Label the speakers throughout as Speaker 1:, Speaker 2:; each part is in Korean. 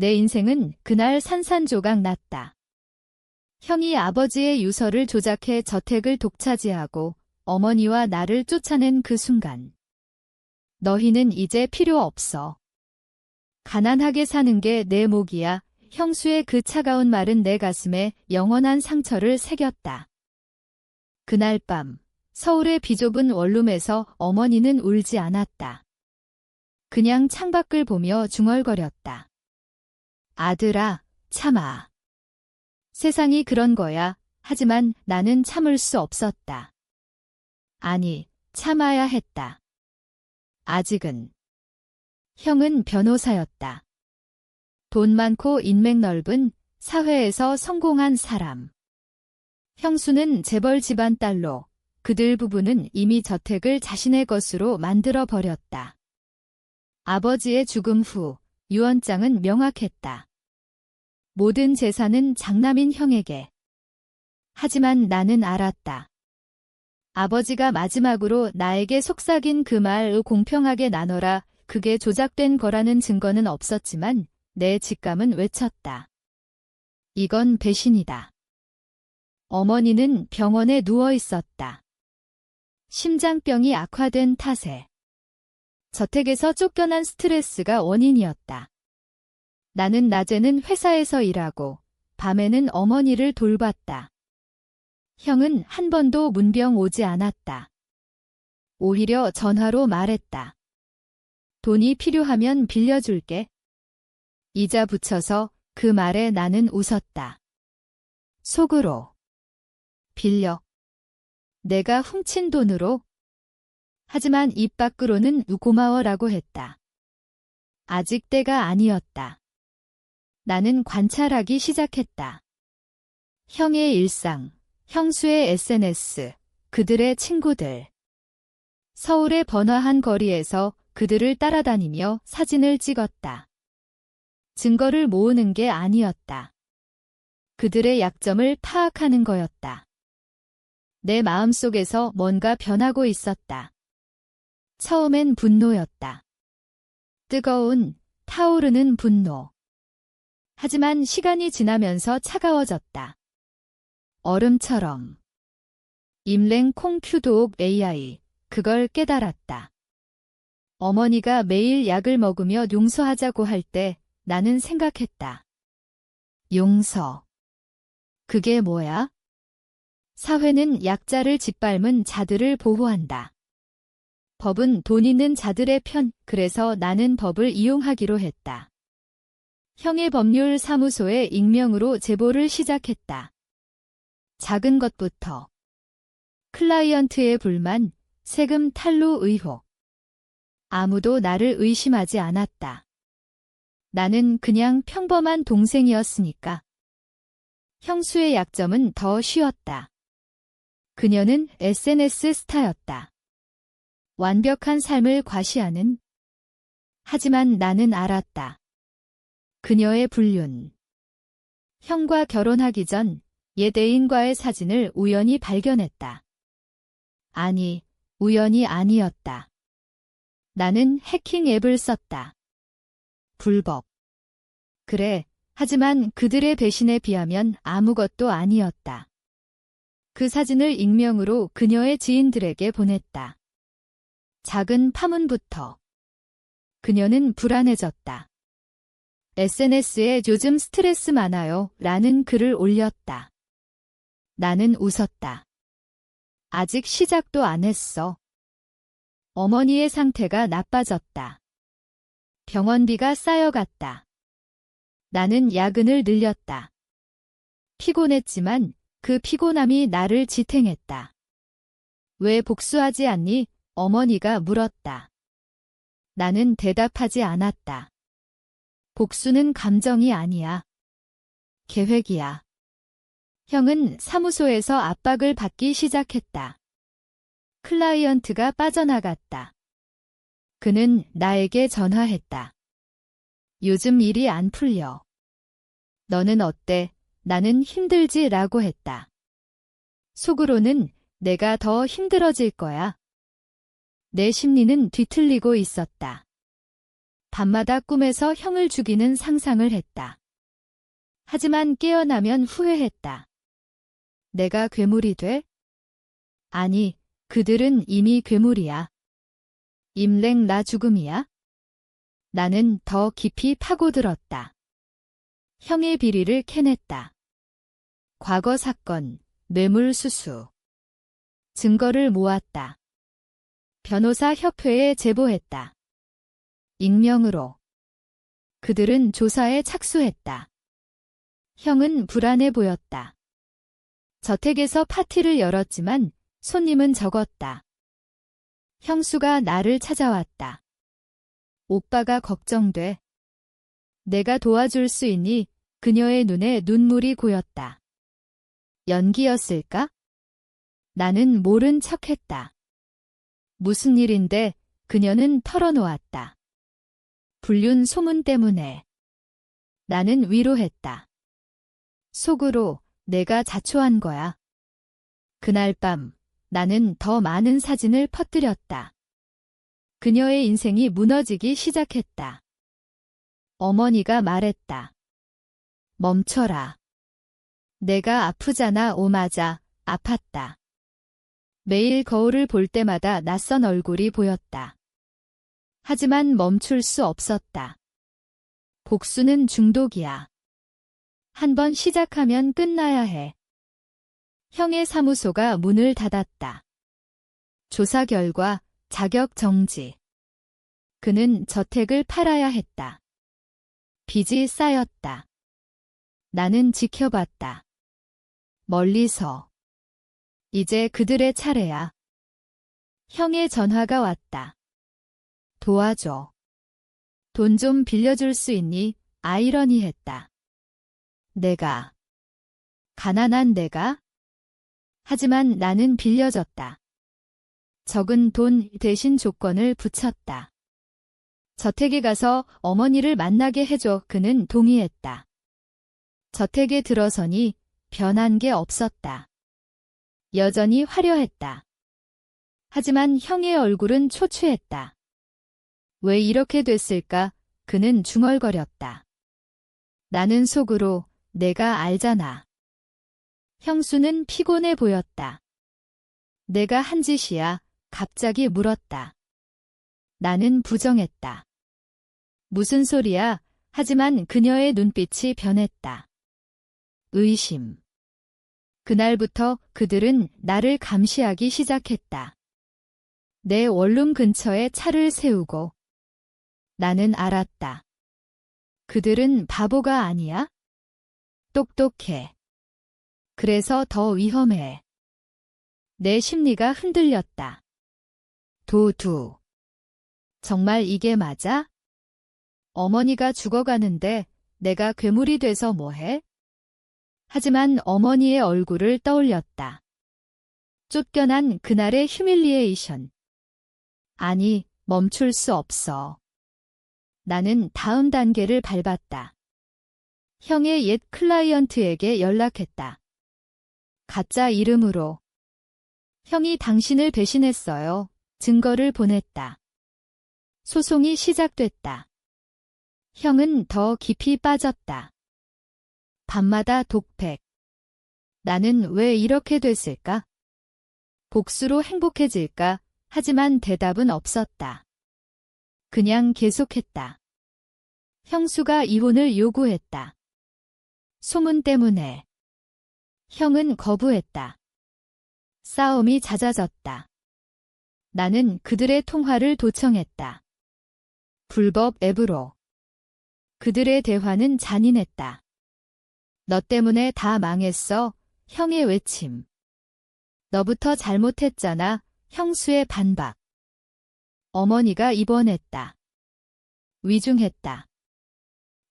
Speaker 1: 내 인생은 그날 산산조각 났다. 형이 아버지의 유서를 조작해 저택을 독차지하고 어머니와 나를 쫓아낸 그 순간. 너희는 이제 필요 없어. 가난하게 사는 게 내 몫이야. 형수의 그 차가운 말은 내 가슴에 영원한 상처를 새겼다. 그날 밤, 서울의 비좁은 원룸에서 어머니는 울지 않았다. 그냥 창밖을 보며 중얼거렸다. 아들아, 참아. 세상이 그런 거야. 하지만 나는 참을 수 없었다. 아니, 참아야 했다. 아직은. 형은 변호사였다. 돈 많고 인맥 넓은 사회에서 성공한 사람. 형수는 재벌 집안 딸로 그들 부부는 이미 저택을 자신의 것으로 만들어 버렸다. 아버지의 죽음 후 유언장은 명확했다. 모든 재산은 장남인 형에게. 하지만 나는 알았다. 아버지가 마지막으로 나에게 속삭인 그 말 공평하게 나눠라. 그게 조작된 거라는 증거는 없었지만 내 직감은 외쳤다. 이건 배신이다. 어머니는 병원에 누워 있었다. 심장병이 악화된 탓에. 저택에서 쫓겨난 스트레스가 원인이었다. 나는 낮에는 회사에서 일하고 밤에는 어머니를 돌봤다. 형은 한 번도 문병 오지 않았다. 오히려 전화로 말했다. 돈이 필요하면 빌려줄게. 이자 붙여서 그 말에 나는 웃었다. 속으로. 빌려. 내가 훔친 돈으로? 하지만 입 밖으로는 고마워라고 했다. 아직 때가 아니었다. 나는 관찰하기 시작했다. 형의 일상, 형수의 SNS, 그들의 친구들. 서울의 번화한 거리에서 그들을 따라다니며 사진을 찍었다. 증거를 모으는 게 아니었다. 그들의 약점을 파악하는 거였다. 내 마음속에서 뭔가 변하고 있었다. 처음엔 분노였다. 뜨거운, 타오르는 분노. 하지만 시간이 지나면서 차가워졌다. 얼음처럼. 임랭 콩큐도옥 AI, 그걸 깨달았다. 어머니가 매일 약을 먹으며 용서하자고 할 때 나는 생각했다. 용서. 그게 뭐야? 사회는 약자를 짓밟은 자들을 보호한다. 법은 돈 있는 자들의 편, 그래서 나는 법을 이용하기로 했다. 형의 법률 사무소에 익명으로 제보를 시작했다. 작은 것부터. 클라이언트의 불만, 세금 탈루 의혹. 아무도 나를 의심하지 않았다. 나는 그냥 평범한 동생이었으니까. 형수의 약점은 더 쉬웠다. 그녀는 SNS 스타였다. 완벽한 삶을 과시하는. 하지만 나는 알았다. 그녀의 불륜. 형과 결혼하기 전 옛 애인과의 사진을 우연히 발견했다. 아니, 우연이 아니었다. 나는 해킹 앱을 썼다. 불법. 그래, 하지만 그들의 배신에 비하면 아무것도 아니었다. 그 사진을 익명으로 그녀의 지인들에게 보냈다. 작은 파문부터. 그녀는 불안해졌다. SNS에 요즘 스트레스 많아요 라는 글을 올렸다. 나는 웃었다. 아직 시작도 안 했어. 어머니의 상태가 나빠졌다. 병원비가 쌓여갔다. 나는 야근을 늘렸다. 피곤했지만 그 피곤함이 나를 지탱했다. 왜 복수하지 않니? 어머니가 물었다. 나는 대답하지 않았다. 복수는 감정이 아니야. 계획이야. 형은 사무소에서 압박을 받기 시작했다. 클라이언트가 빠져나갔다. 그는 나에게 전화했다. 요즘 일이 안 풀려. 너는 어때? 나는 힘들지 라고 했다. 속으로는 내가 더 힘들어질 거야. 내 심리는 뒤틀리고 있었다. 밤마다 꿈에서 형을 죽이는 상상을 했다. 하지만 깨어나면 후회했다. 내가 괴물이 돼? 아니, 그들은 이미 괴물이야. 임랭 나 죽음이야? 나는 더 깊이 파고들었다. 형의 비리를 캐냈다. 과거 사건, 뇌물수수. 증거를 모았다. 변호사 협회에 제보했다. 익명으로. 그들은 조사에 착수했다. 형은 불안해 보였다. 저택에서 파티를 열었지만 손님은 적었다. 형수가 나를 찾아왔다. 오빠가 걱정돼. 내가 도와줄 수 있니? 그녀의 눈에 눈물이 고였다. 연기였을까? 나는 모른 척했다. 무슨 일인데? 그녀는 털어놓았다. 불륜 소문 때문에. 나는 위로했다. 속으로 내가 자초한 거야. 그날 밤 나는 더 많은 사진을 퍼뜨렸다. 그녀의 인생이 무너지기 시작했다. 어머니가 말했다. 멈춰라. 내가 아프잖아. 오 맞아. 아팠다. 매일 거울을 볼 때마다 낯선 얼굴이 보였다. 하지만 멈출 수 없었다. 복수는 중독이야. 한 번 시작하면 끝나야 해. 형의 사무소가 문을 닫았다. 조사 결과 자격 정지. 그는 저택을 팔아야 했다. 빚이 쌓였다. 나는 지켜봤다. 멀리서. 이제 그들의 차례야. 형의 전화가 왔다. 도와줘. 돈 좀 빌려줄 수 있니? 아이러니했다. 내가. 가난한 내가? 하지만 나는 빌려줬다. 적은 돈 대신 조건을 붙였다. 저택에 가서 어머니를 만나게 해줘. 그는 동의했다. 저택에 들어서니 변한 게 없었다. 여전히 화려했다. 하지만 형의 얼굴은 초췌했다. 왜 이렇게 됐을까? 그는 중얼거렸다. 나는 속으로 내가 알잖아. 형수는 피곤해 보였다. 내가 한 짓이야. 갑자기 물었다. 나는 부정했다. 무슨 소리야? 하지만 그녀의 눈빛이 변했다. 의심. 그날부터 그들은 나를 감시하기 시작했다. 내 원룸 근처에 차를 세우고. 나는 알았다. 그들은 바보가 아니야? 똑똑해. 그래서 더 위험해. 내 심리가 흔들렸다. 도두. 정말 이게 맞아? 어머니가 죽어가는데 내가 괴물이 돼서 뭐해? 하지만 어머니의 얼굴을 떠올렸다. 쫓겨난 그날의 휴밀리에이션. 아니, 멈출 수 없어. 나는 다음 단계를 밟았다. 형의 옛 클라이언트에게 연락했다. 가짜 이름으로. 형이 당신을 배신했어요. 증거를 보냈다. 소송이 시작됐다. 형은 더 깊이 빠졌다. 밤마다 독백. 나는 왜 이렇게 됐을까? 복수로 행복해질까? 하지만 대답은 없었다. 그냥 계속했다. 형수가 이혼을 요구했다. 소문 때문에. 형은 거부했다. 싸움이 잦아졌다. 나는 그들의 통화를 도청했다. 불법 앱으로. 그들의 대화는 잔인했다. 너 때문에 다 망했어. 형의 외침. 너부터 잘못했잖아. 형수의 반박. 어머니가 입원했다. 위중했다.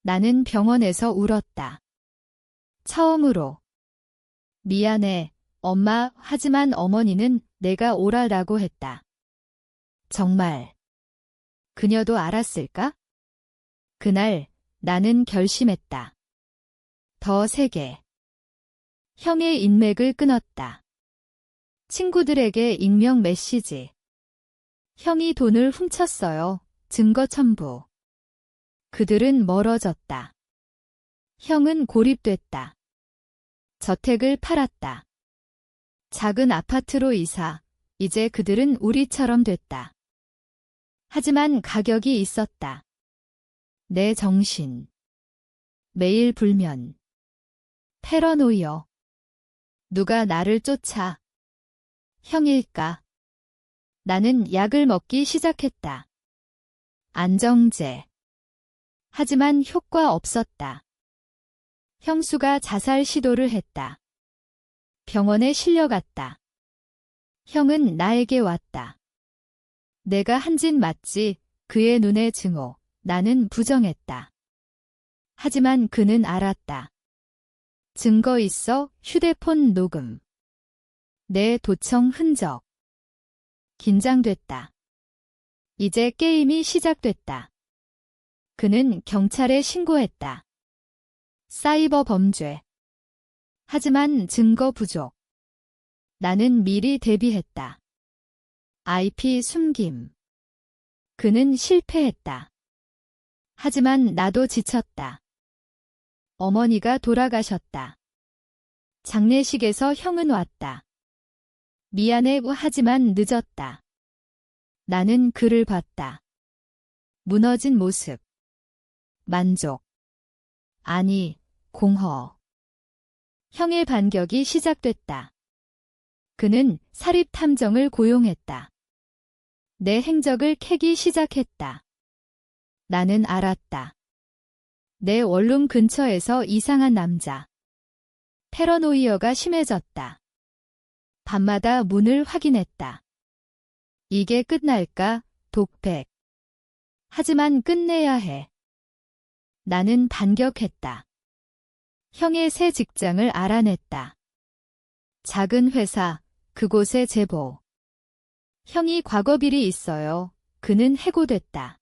Speaker 1: 나는 병원에서 울었다. 처음으로. 미안해, 엄마. 하지만 어머니는 내가 오라라고 했다. 정말. 그녀도 알았을까? 그날 나는 결심했다. 더 세게. 형의 인맥을 끊었다. 친구들에게 익명 메시지. 형이 돈을 훔쳤어요. 증거 첨부. 그들은 멀어졌다. 형은 고립됐다. 저택을 팔았다. 작은 아파트로 이사. 이제 그들은 우리처럼 됐다. 하지만 가격이 있었다. 내 정신. 매일 불면. 패러노이어. 누가 나를 쫓아. 형일까? 나는 약을 먹기 시작했다. 안정제. 하지만 효과 없었다. 형수가 자살 시도를 했다. 병원에 실려갔다. 형은 나에게 왔다. 내가 한 짓 맞지. 그의 눈에 증오. 나는 부정했다. 하지만 그는 알았다. 증거 있어. 휴대폰 녹음. 내 도청 흔적. 긴장됐다. 이제 게임이 시작됐다. 그는 경찰에 신고했다. 사이버 범죄. 하지만 증거 부족. 나는 미리 대비했다. IP 숨김. 그는 실패했다. 하지만 나도 지쳤다. 어머니가 돌아가셨다. 장례식에서 형은 왔다. 미안해 하지만 늦었다. 나는 그를 봤다. 무너진 모습. 만족. 아니, 공허. 형의 반격이 시작됐다. 그는 사립탐정을 고용했다. 내 행적을 캐기 시작했다. 나는 알았다. 내 원룸 근처에서 이상한 남자. 패러노이어가 심해졌다. 밤마다 문을 확인했다. 이게 끝날까? 독백. 하지만 끝내야 해. 나는 반격했다. 형의 새 직장을 알아냈다. 작은 회사, 그곳에 제보. 형이 과거비리 있어요. 그는 해고됐다.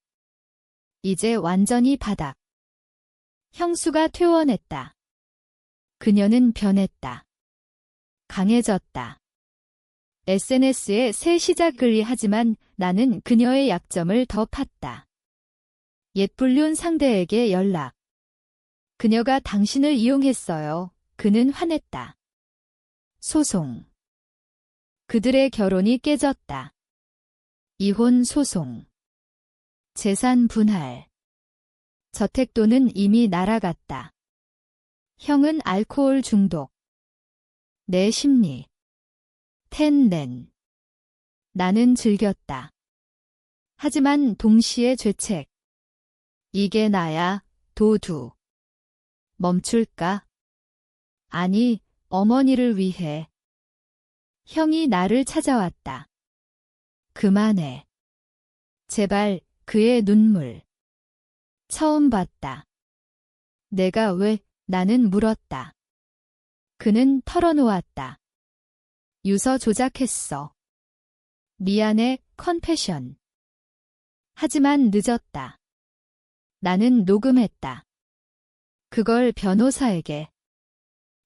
Speaker 1: 이제 완전히 바닥. 형수가 퇴원했다. 그녀는 변했다. 강해졌다. SNS에 새 시작을 하지만 나는 그녀의 약점을 더 팠다. 옛 불륜 상대에게 연락. 그녀가 당신을 이용했어요. 그는 화냈다. 소송. 그들의 결혼이 깨졌다. 이혼 소송. 재산 분할. 저택돈은 이미 날아갔다. 형은 알코올 중독. 내 심리. 텐렌. 나는 즐겼다. 하지만 동시에 죄책. 이게 나야, 도두. 멈출까? 아니, 어머니를 위해. 형이 나를 찾아왔다. 그만해. 제발. 그의 눈물. 처음 봤다. 내가 왜? 나는 물었다. 그는 털어놓았다. 유서 조작했어. 미안해, 컨페션. 하지만 늦었다. 나는 녹음했다. 그걸 변호사에게.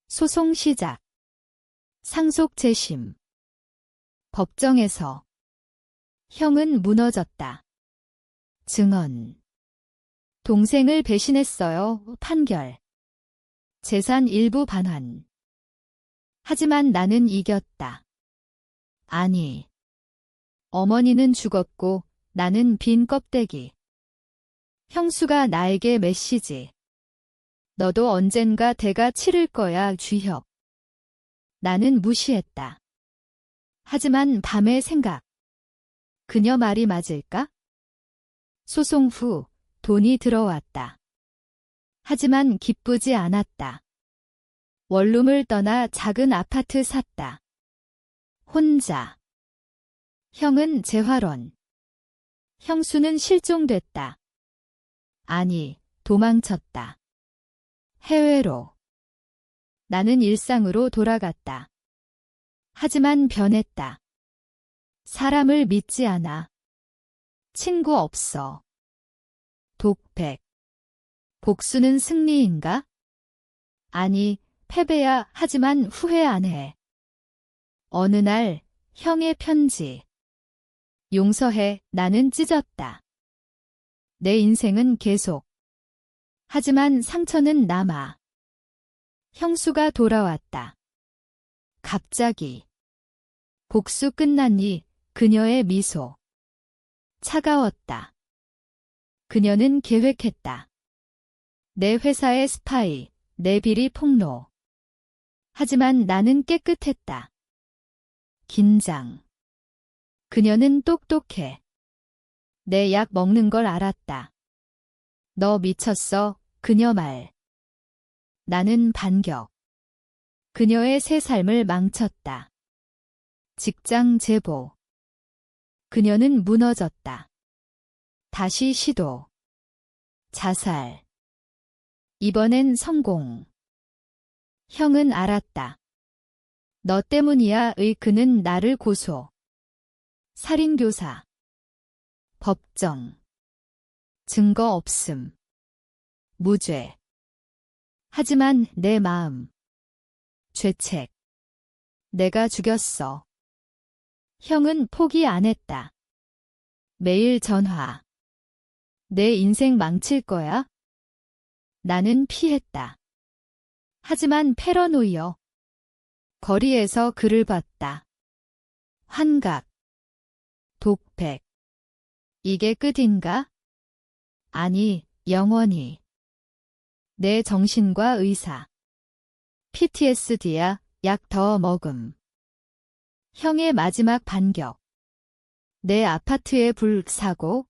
Speaker 1: 소송 시작. 상속 재심. 법정에서. 형은 무너졌다. 증언. 동생을 배신했어요. 판결. 재산 일부 반환. 하지만 나는 이겼다. 아니. 어머니는 죽었고 나는 빈 껍데기. 형수가 나에게 메시지. 너도 언젠가 대가 치를 거야, 쥐혁. 나는 무시했다. 하지만 밤의 생각. 그녀 말이 맞을까? 소송 후 돈이 들어왔다. 하지만 기쁘지 않았다. 원룸을 떠나 작은 아파트 샀다. 혼자. 형은 재활원. 형수는 실종됐다. 아니, 도망쳤다. 해외로. 나는 일상으로 돌아갔다. 하지만 변했다. 사람을 믿지 않아. 친구 없어. 독백. 복수는 승리인가? 아니, 패배야. 하지만 후회 안 해. 어느 날, 형의 편지. 용서해. 나는 찢었다. 내 인생은 계속. 하지만 상처는 남아. 형수가 돌아왔다. 갑자기. 복수 끝났니? 그녀의 미소. 차가웠다. 그녀는 계획했다. 내 회사의 스파이, 내 비리 폭로. 하지만 나는 깨끗했다. 긴장. 그녀는 똑똑해. 내 약 먹는 걸 알았다. 너 미쳤어, 그녀 말. 나는 반격. 그녀의 새 삶을 망쳤다. 직장 제보. 그녀는 무너졌다. 다시 시도. 자살. 이번엔 성공. 형은 알았다. 너 때문이야. 그는 나를 고소. 살인교사. 법정. 증거 없음. 무죄. 하지만 내 마음. 죄책. 내가 죽였어. 형은 포기 안 했다. 매일 전화. 내 인생 망칠 거야? 나는 피했다. 하지만 패러노이어. 거리에서 그를 봤다. 환각. 독백. 이게 끝인가? 아니, 영원히. 내 정신과 의사. PTSD야, 약 더 먹음. 형의 마지막 반격. 내 아파트의 불사고?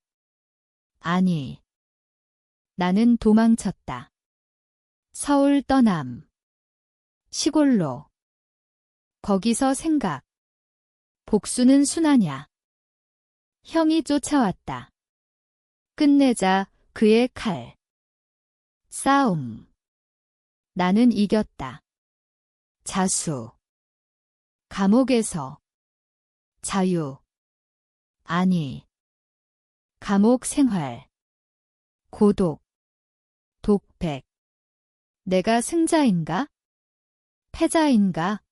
Speaker 1: 아니. 나는 도망쳤다. 서울 떠남. 시골로. 거기서 생각. 복수는 순하냐. 형이 쫓아왔다. 끝내자, 그의 칼. 싸움. 나는 이겼다. 자수. 감옥에서. 자유. 아니. 감옥 생활. 고독. 독백. 내가 승자인가? 패자인가?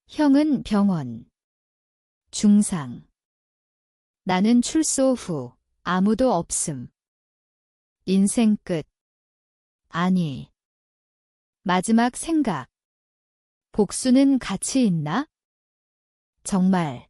Speaker 1: 형은 병원. 중상. 나는 출소 후 아무도 없음. 인생 끝. 아니. 마지막 생각. 복수는 가치 있나? 정말.